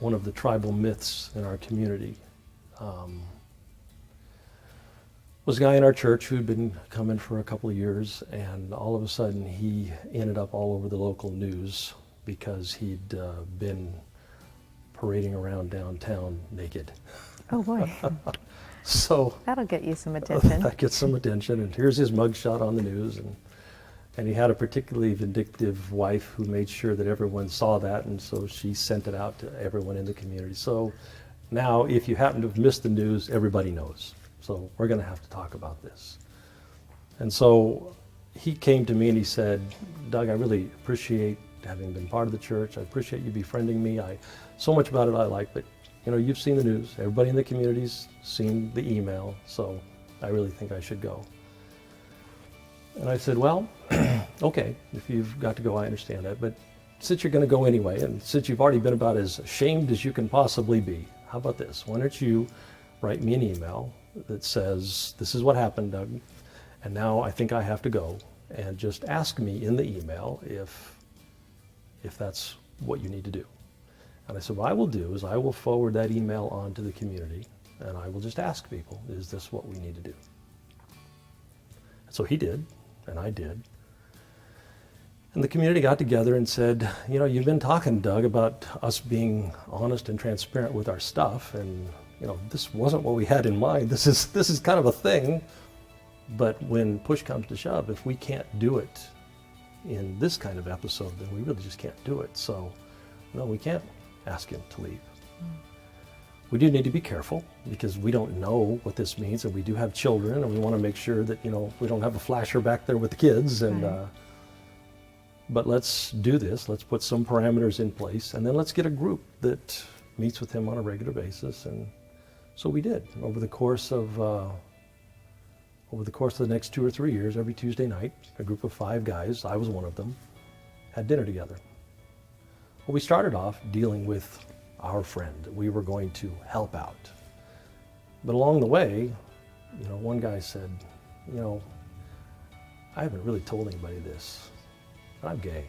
one of the tribal myths in our community. Was a guy in our church who'd been coming for a couple of years, and all of a sudden he ended up all over the local news because he'd been parading around downtown naked. Oh boy. So That'll get you some attention. that gets some attention, and here's his mugshot on the news, and he had a particularly vindictive wife who made sure that everyone saw that, and so she sent it out to everyone in the community. So now if you happen to have missed the news, everybody knows. So we're going to have to talk about this. And so he came to me and he said, Doug, I really appreciate having been part of the church. I appreciate you befriending me. So much about it I like, but you know, you've seen the news. Everybody in the community's seen the email, so I really think I should go. And I said, well, okay, if you've got to go, I understand that, but since you're going to go anyway, and since you've already been about as ashamed as you can possibly be, how about this? Why don't you write me an email that says, this is what happened, Doug, and now I think I have to go, and just ask me in the email if that's what you need to do. And I said, what I will do is I will forward that email on to the community, and I will just ask people, is this what we need to do? And so he did, and I did. And the community got together and said, you know, you've been talking, Doug, about us being honest and transparent with our stuff, and you know, this wasn't what we had in mind. This is kind of a thing, but when push comes to shove, if we can't do it in this kind of episode, then we really just can't do it. So, no, we can't ask him to leave. We do need to be careful because we don't know what this means, and we do have children, and we want to make sure that, you know, we don't have a flasher back there with the kids. And right. But let's do this. Let's put some parameters in place, and then let's get a group that meets with him on a regular basis. And so we did. Over the course of the next 2 or 3 years, every Tuesday night, a group of 5 guys, I was one of them, had dinner together. Well, we started off dealing with our friend that we were going to help out. But along the way, you know, one guy said, you know, I haven't really told anybody this, but I'm gay.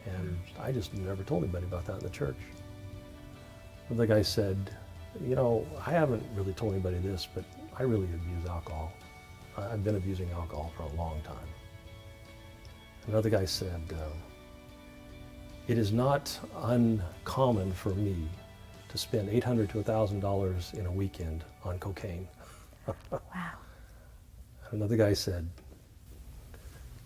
And I just never told anybody about that in the church. Another guy said, you know, I haven't really told anybody this, but I really abuse alcohol. I've been abusing alcohol for a long time. Another guy said, it is not uncommon for me to spend $800 to $1,000 in a weekend on cocaine. Wow. Another guy said,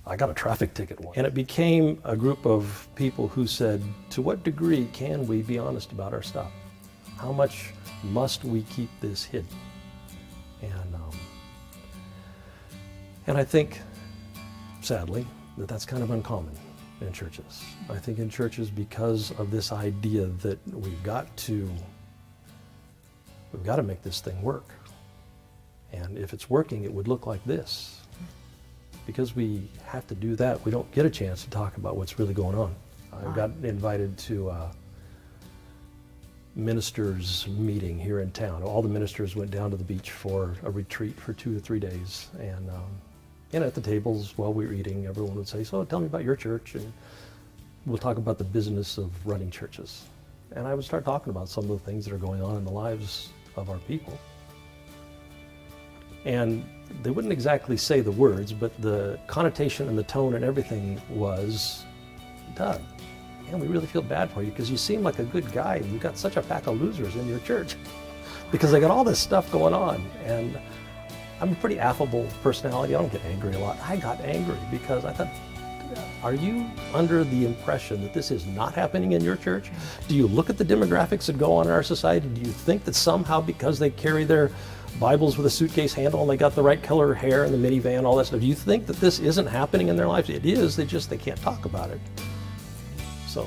I got a traffic ticket once. And it became a group of people who said, to what degree can we be honest about our stuff? How much must we keep this hidden? And I think, sadly, that that's kind of uncommon in churches. I think in churches, because of this idea that we've got to make this thing work. And if it's working, it would look like this. Because we have to do that, we don't get a chance to talk about what's really going on. I got invited to a ministers meeting here in town. All the ministers went down to the beach for a retreat for 2 to 3 days. And at the tables while we were eating, everyone would say, so tell me about your church, and we'll talk about the business of running churches. And I would start talking about some of the things that are going on in the lives of our people. And they wouldn't exactly say the words, but the connotation and the tone and everything was, Doug, man, we really feel bad for you because you seem like a good guy and you've got such a pack of losers in your church because they got all this stuff going on. And I'm a pretty affable personality. I don't get angry a lot. I got angry because I thought, are you under the impression that this is not happening in your church? Do you look at the demographics that go on in our society? Do you think that somehow because they carry their Bibles with a suitcase handle and they got the right color hair in the minivan, all that stuff, do you think that this isn't happening in their lives? It is, they can't talk about it. So